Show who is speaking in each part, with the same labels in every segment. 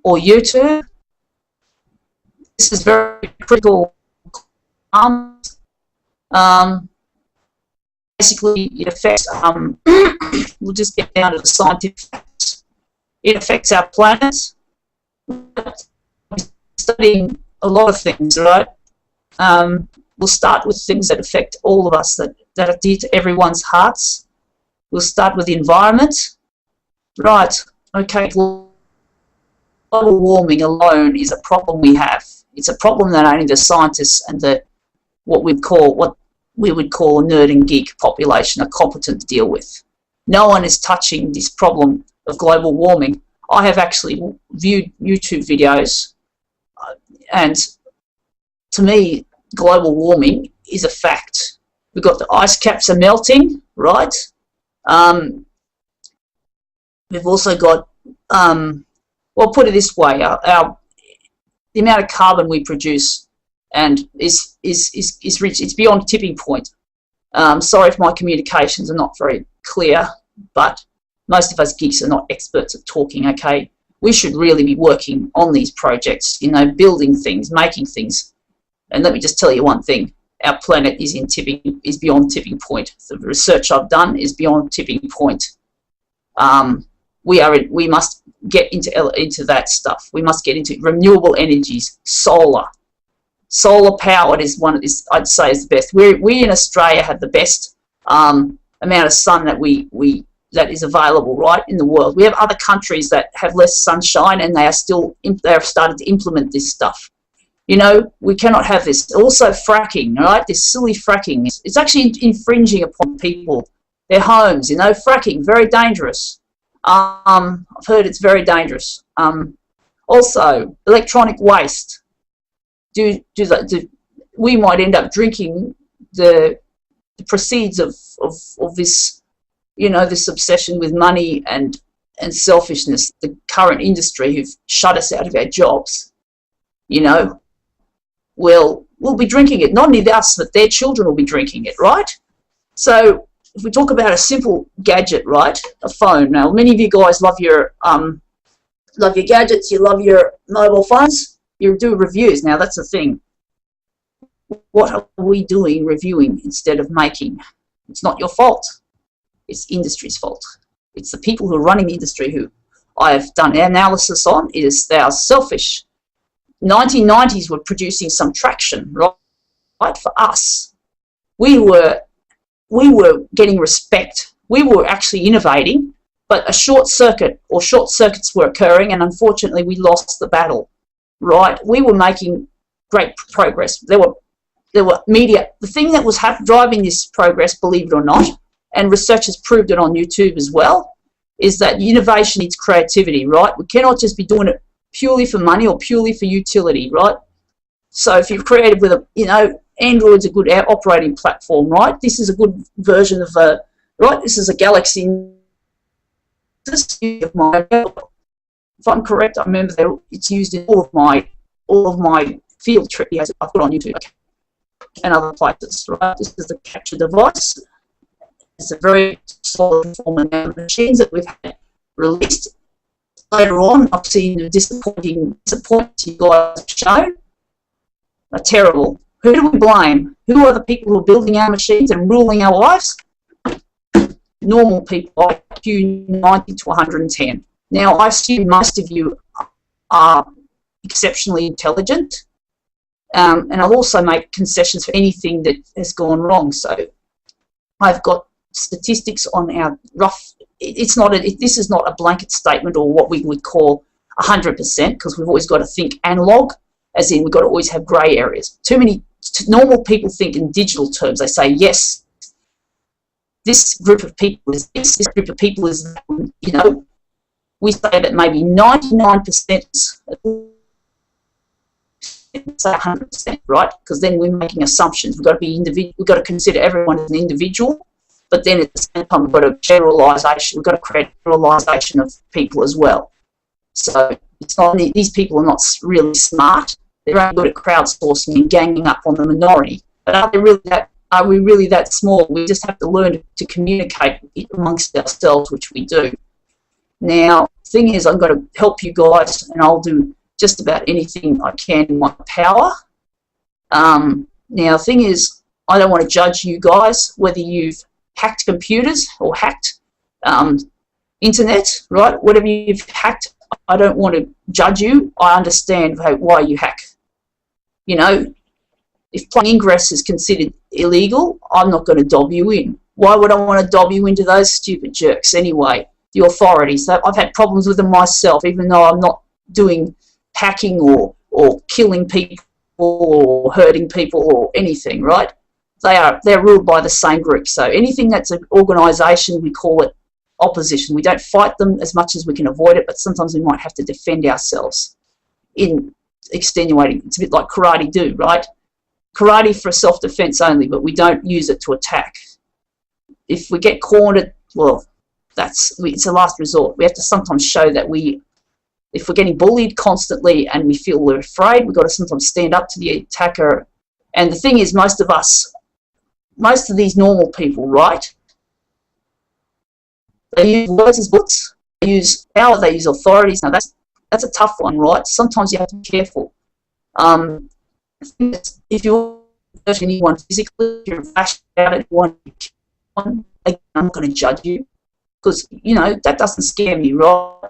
Speaker 1: or YouTube. This is very critical. Basically, it affects, we'll just get down to the scientific facts. It affects our planet. We're studying a lot of things, right? We'll start with things that affect all of us, that are dear to everyone's hearts. We'll start with the environment. Right, okay, global warming alone is a problem we have. It's a problem that only the scientists and what we would call a nerd and geek population are competent to deal with. No one is touching this problem of global warming. I have actually viewed YouTube videos, and to me, global warming is a fact. We've got the ice caps are melting, right? We've also got, well, put it this way, the amount of carbon we produce and is rich. It's beyond tipping point. Sorry if my communications are not very clear, but most of us geeks are not experts at talking, okay? We should really be working on these projects, you know, building things, making things. And let me just tell you one thing. Our planet is beyond tipping point. The research I've done is beyond tipping point. We must get into that stuff. We must get into renewable energies, solar. Solar powered is I'd say is the best. We in Australia have the best amount of sun that is available, right, in the world. We have other countries that have less sunshine, and they have started to implement this stuff. You know, we cannot have this. Also fracking, right? This silly fracking. It's actually infringing upon people, their homes, you know. Fracking, very dangerous. I've heard it's very dangerous. Also, electronic waste. We might end up drinking the proceeds of this, you know, this obsession with money and selfishness. The current industry who've shut us out of our jobs, you know. We'll be drinking it. Not only us, but their children will be drinking it, right? So if we talk about a simple gadget, right, a phone. Now, many of you guys love your gadgets. You love your mobile phones. You do reviews. Now, that's the thing. What are we doing reviewing instead of making? It's not your fault. It's industry's fault. It's the people who are running the industry who I have done analysis on. They are selfish. 1990s were producing some traction, right, for us. We were getting respect. We were actually innovating, but a short circuit or short circuits were occurring, and unfortunately we lost the battle, right? We were making great progress. There were media. The thing that was driving this progress, believe it or not, and research has proved it on YouTube as well, is that innovation needs creativity, right? We cannot just be doing it purely for money or purely for utility, right? So if you're creative with Android's a good operating platform, right? This is a good version of right? This is a Galaxy. If I'm correct, I remember that it's used in all of my field trip videos I've put on YouTube and other places, right? This is the capture device. It's a very solid form of machines that we've had released. Later on, I've seen the disappointments you guys have shown are terrible. Who do we blame? Who are the people who are building our machines and ruling our lives? Normal people, IQ 90 to 110. Now, I assume most of you are exceptionally intelligent, and I'll also make concessions for anything that has gone wrong. So I've got statistics on our rough. This is not a blanket statement or what we would call 100%, because we've always got to think analog, as in we've got to always have grey areas. Too many normal people think in digital terms. They say, yes, this group of people is this group of people is that. You know, we say that maybe 99%, say 100%, right? Because then we're making assumptions. We've got to be individual. We've got to consider everyone as an individual. But then at the same time, we've got a generalisation. We've got to create a generalisation of people as well. So it's not, these people are not really smart. They're only good at crowdsourcing and ganging up on the minority. But are we really that small? We just have to learn to communicate amongst ourselves, which we do. Now, thing is, I'm going to help you guys, and I'll do just about anything I can in my power. Now, thing is, I don't want to judge you guys whether you've hacked computers or hacked internet, right? Whatever you've hacked, I don't want to judge you. I understand why you hack. You know, if plain ingress is considered illegal, I'm not going to dob you in. Why would I want to dob you into those stupid jerks anyway? The authorities. I've had problems with them myself, even though I'm not doing hacking or killing people or hurting people or anything, right? They're ruled by the same group. So anything that's an organisation, we call it opposition. We don't fight them as much as we can avoid it, but sometimes we might have to defend ourselves in extenuating. It's a bit like karate do, right? Karate for self-defense only, but we don't use it to attack. If we get cornered, well, it's a last resort. We have to sometimes show that if we're getting bullied constantly and we feel we're afraid, we've got to sometimes stand up to the attacker. And the thing is, most of these normal people, right, they use words as bullets, they use power, they use authorities. Now that's a tough one, right? Sometimes you have to be careful. If you're hurting anyone physically, if you're rash about it, you want to kill one, again, I'm not going to judge you, because, you know, that doesn't scare me, right?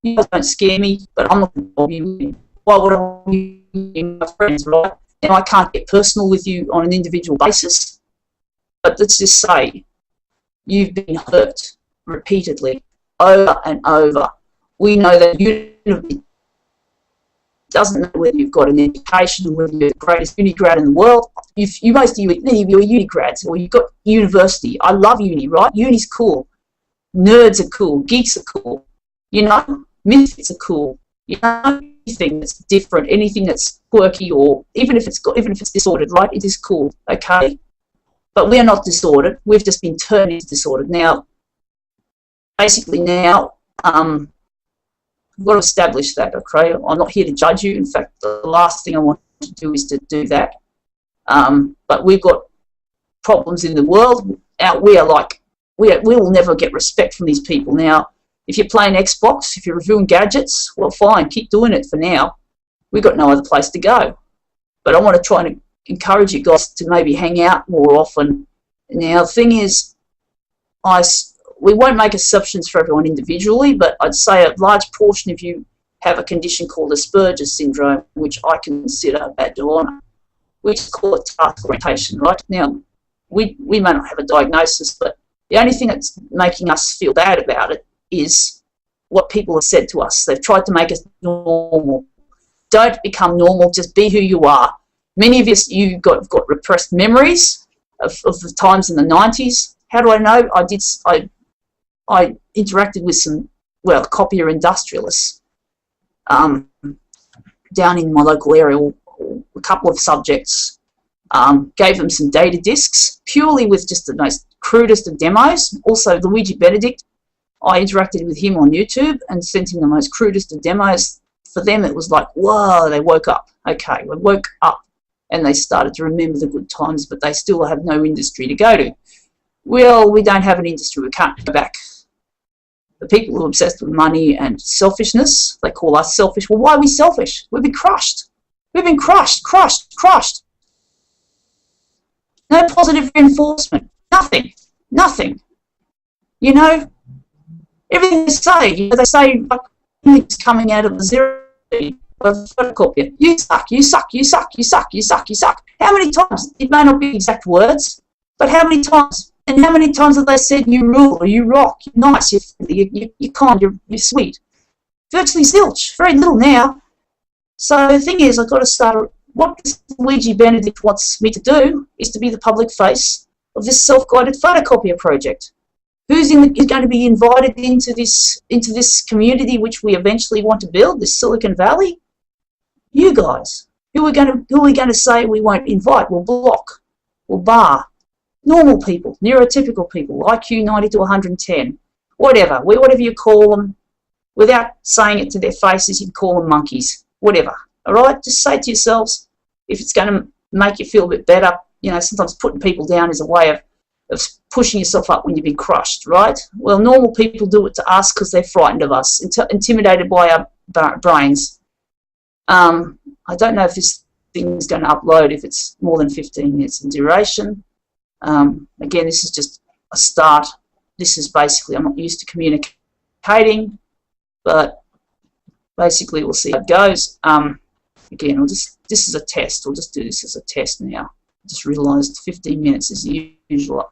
Speaker 1: You guys don't scare me, but I'm not going to bother you. Why would I be my friends, right? And I can't get personal with you on an individual basis, but let's just say you've been hurt repeatedly, over and over. We know that you doesn't know whether you've got an education or whether you're the greatest uni grad in the world. Most of you are uni grads, or you've got university. I love uni, right? Uni's cool. Nerds are cool. Geeks are cool. You know, misfits are cool. You know, anything that's different, anything that's quirky, or even if it's disordered, right? It is cool, okay? But we are not disordered. We've just been turned into disordered. Now, basically now, we've got to establish that, okay? I'm not here to judge you. In fact, the last thing I want to do is to do that. But we've got problems in the world. We will never get respect from these people. Now, if you're playing Xbox, if you're reviewing gadgets, well, fine, keep doing it for now. We've got no other place to go. But I want to try and encourage you guys to maybe hang out more often. Now, the thing is, we won't make exceptions for everyone individually, but I'd say a large portion of you have a condition called Asperger's syndrome, which I consider a badge of honour. We just call it task orientation, right? Now, we may not have a diagnosis, but the only thing that's making us feel bad about it is what people have said to us. They've tried to make us normal. Don't become normal, just be who you are. Many of you got repressed memories of the times in the 90s. How do I know? I interacted with some, well, copier industrialists down in my local area, a couple of subjects, gave them some data discs, purely with just the most crudest of demos. Also, Luigi Benedict, I interacted with him on YouTube and sent him the most crudest of demos. For them, it was like, whoa, they woke up. Okay, they woke up and they started to remember the good times, but they still have no industry to go to. Well, we don't have an industry. We can't go back. The people who are obsessed with money and selfishness, they call us selfish. Well, why are we selfish? We've been crushed. We've been crushed. No positive reinforcement. Nothing. You know, everything they say, like, it's coming out of the zero of a photocopier. You suck. How many times? It may not be exact words, but how many times? And how many times have they said you rule, or you rock, you're nice, you're kind, you're sweet? Virtually zilch. Very little now. So the thing is, I've got to start. What Luigi Benedict wants me to do is to be the public face of this self-guided photocopier project. Who's going to be invited into this community which we eventually want to build, this Silicon Valley? You guys. Who are we going to say we won't invite? We'll block. We'll bar. Normal people, neurotypical people, IQ 90 to 110, whatever you call them, without saying it to their faces, you can call them monkeys, whatever. All right, just say to yourselves, if it's going to make you feel a bit better, you know, sometimes putting people down is a way of pushing yourself up when you've been crushed, right? Well, normal people do it to us because they're frightened of us, intimidated by our brains. I don't know if this thing's going to upload if it's more than 15 minutes in duration. Again, this is just a start. This is basically, I'm not used to communicating, but basically we'll see how it goes. Again, this is a test. We'll just do this as a test now. I just realised 15 minutes is the usual.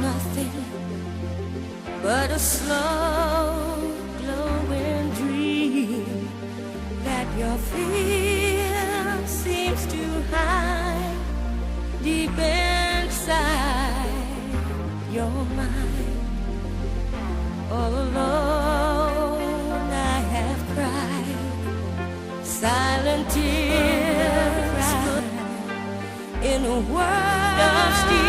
Speaker 2: Nothing but a slow glowing dream that your fear seems to hide deep inside your mind. All alone I have cried silent tears in a world of steel.